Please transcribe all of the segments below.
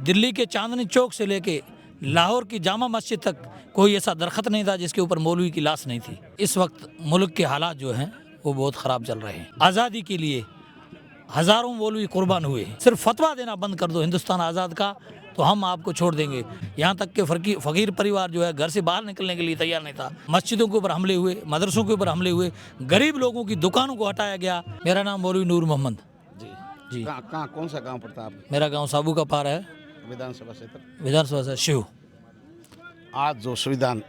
दिल्ली के चांदनी चौक से लेके लाहौर की जामा मस्जिद तक कोई ऐसा दरख्त नहीं था जिसके ऊपर मौलवी की लाश नहीं थी। इस वक्त मुल्क के हालात जो हैं वो बहुत ख़राब चल रहे हैं। आज़ादी के लिए हज़ारों मौलवी कुर्बान हुए। सिर्फ फतवा देना बंद कर दो हिंदुस्तान आज़ाद का तो हम आपको छोड़ देंगे। यहाँ तक कि फ़कीर परिवार जो है घर से बाहर निकलने के लिए तैयार नहीं था। मस्जिदों के ऊपर हमले हुए, मदरसों के ऊपर हमले हुए, गरीब लोगों की दुकानों को हटाया गया। मेरा नाम मौलवी नूर मोहम्मद जी। कहाँ कौन सा गांव पड़ता है आपको? मेरा गांव साबू का पार है, विधानसभा क्षेत्र। विधानसभा से शिव। आज जो संविधान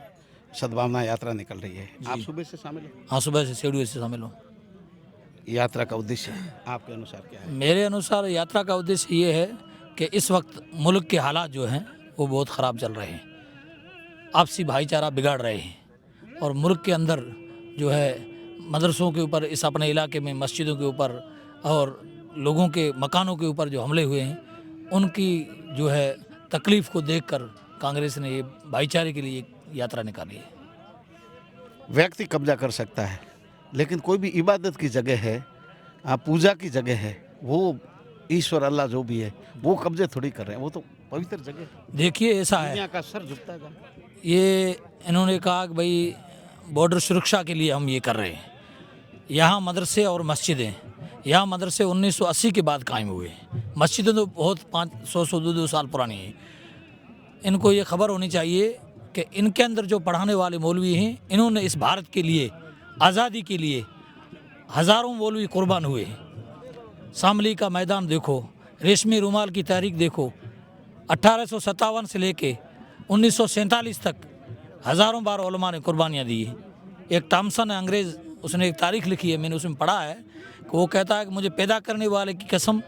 सद्भावना यात्रा निकल रही है, आप सुबह से शामिल हो? हाँ, सुबह से शेड्यूल से शामिल हूँ। यात्रा का उद्देश्य आपके अनुसार क्या है? मेरे अनुसार यात्रा का उद्देश्य ये है कि इस वक्त मुल्क के हालात जो हैं वो बहुत ख़राब चल रहे हैं। आपसी भाईचारा बिगाड़ रहे हैं और मुल्क के अंदर जो है मदरसों के ऊपर, इस अपने इलाके में मस्जिदों के ऊपर और लोगों के मकानों के ऊपर जो हमले हुए हैं, उनकी जो है तकलीफ़ को देखकर कांग्रेस ने ये भाईचारे के लिए यात्रा निकाली है। व्यक्ति कब्जा कर सकता है, लेकिन कोई भी इबादत की जगह है, पूजा की जगह है, वो ईश्वर अल्लाह जो भी है वो कब्जे थोड़ी कर रहे हैं। वो तो पवित्र जगह है। देखिए ऐसा है, दुनिया का सर झुकता है। ये इन्होंने कहा कि भाई बॉर्डर सुरक्षा के लिए हम ये कर रहे हैं। यहाँ मदरसे और मस्जिदें, यहाँ मदरसे 1980 के बाद कायम हुए हैं। मस्जिदें तो बहुत 500-200 साल पुरानी हैं। इनको ये खबर होनी चाहिए कि इनके अंदर जो पढ़ाने वाले मौलवी हैं, इन्होंने इस भारत के लिए, आज़ादी के लिए हज़ारों मौलवी कुर्बान हुए हैं। शामली का मैदान देखो, रेशमी रुमाल की तहरीक देखो, 1857 से लेके 1947 तक हज़ारों बार उलमा ने कुर्बानियाँ दी है। एक टॉमसन है अंग्रेज़, उसने एक तारीख लिखी है, मैंने उसमें पढ़ा है कि वो कहता है कि मुझे पैदा करने वाले की कसम,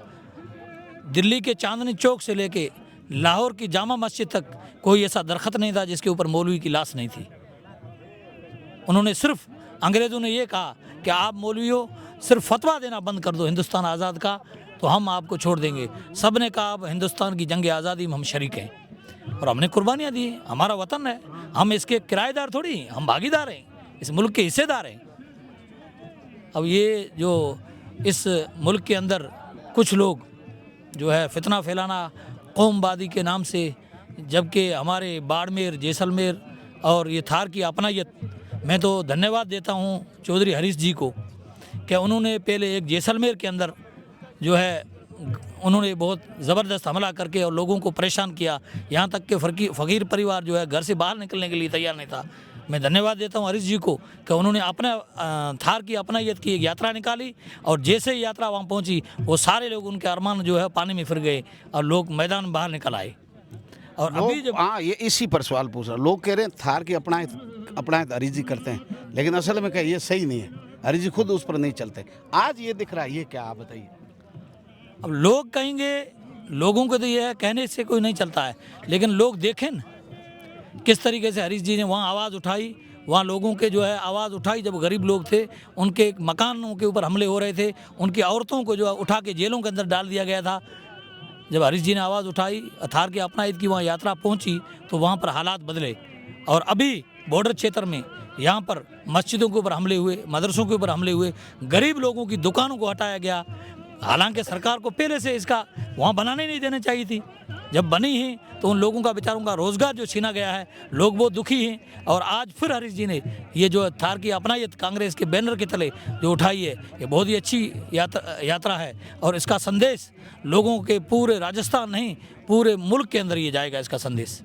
दिल्ली के चांदनी चौक से लेके लाहौर की जामा मस्जिद तक कोई ऐसा दरख्त नहीं था जिसके ऊपर मौलवी की लाश नहीं थी। उन्होंने सिर्फ, अंग्रेज़ों ने ये कहा कि आप मौलवी हो, सिर्फ फतवा देना बंद कर दो हिंदुस्तान आज़ाद का तो हम आपको छोड़ देंगे। सब ने कहा अब हिंदुस्तान की जंग आज़ादी में हम शरीक हैं और हमने कुर्बानियाँ दी। हमारा वतन है, हम इसके किराएदार थोड़ी, हम भागीदार हैं, इस मुल्क के हिस्सेदार हैं। अब ये जो इस मुल्क के अंदर कुछ लोग जो है फितना फैलाना कौमवादी के नाम से, जबकि हमारे बाड़मेर, जैसलमेर और ये थार की अपनायत, मैं तो धन्यवाद देता हूँ चौधरी हरीश जी को कि उन्होंने पहले एक जैसलमेर के अंदर जो है उन्होंने बहुत ज़बरदस्त हमला करके और लोगों को परेशान किया। यहाँ तक कि फ़कीर परिवार जो है घर से बाहर निकलने के लिए तैयार नहीं था। मैं धन्यवाद देता हूँ हरीश जी को कि उन्होंने अपना थार की अपनायत की एक यात्रा निकाली और जैसे ही यात्रा वहाँ पहुँची वो सारे लोग, उनके अरमान जो है पानी में फिर गए और लोग मैदान बाहर निकल आए। और अभी जब ये इसी पर सवाल पूछ रहा, लोग कह रहे हैं थार की अपनायत हरीश जी करते हैं, लेकिन असल में क्या ये सही नहीं है? हरीश जी खुद उस पर नहीं चलते। आज ये दिख रहा है, ये क्या, आप बताइए। अब लोग कहेंगे, लोगों को तो ये है, कहने से कोई नहीं चलता है, लेकिन लोग देखें न किस तरीके से हरीश जी ने वहाँ आवाज़ उठाई, वहाँ लोगों के जो है आवाज़ उठाई। जब गरीब लोग थे, उनके मकानों के ऊपर हमले हो रहे थे, उनकी औरतों को जो है उठा के जेलों के अंदर डाल दिया गया था। जब हरीश जी ने आवाज़ उठाई, थार की अपनायत की वहाँ यात्रा पहुँची तो वहाँ पर हालात बदले। और अभी बॉर्डर क्षेत्र में यहाँ पर मस्जिदों के ऊपर हमले हुए, मदरसों के ऊपर हमले हुए, गरीब लोगों की दुकानों को हटाया गया। हालांकि सरकार को पहले से इसका वहाँ बनाने नहीं देनी चाहिए थी। जब बनी है तो उन लोगों का बेचारों का रोज़गार जो छीना गया है, लोग बहुत दुखी हैं। और आज फिर हरीश जी ने ये जो थार की अपनायत कांग्रेस के बैनर के तले जो उठाई है, ये बहुत ही अच्छी यात्रा है और इसका संदेश लोगों के पूरे राजस्थान नहीं, पूरे मुल्क के अंदर ये जाएगा इसका संदेश।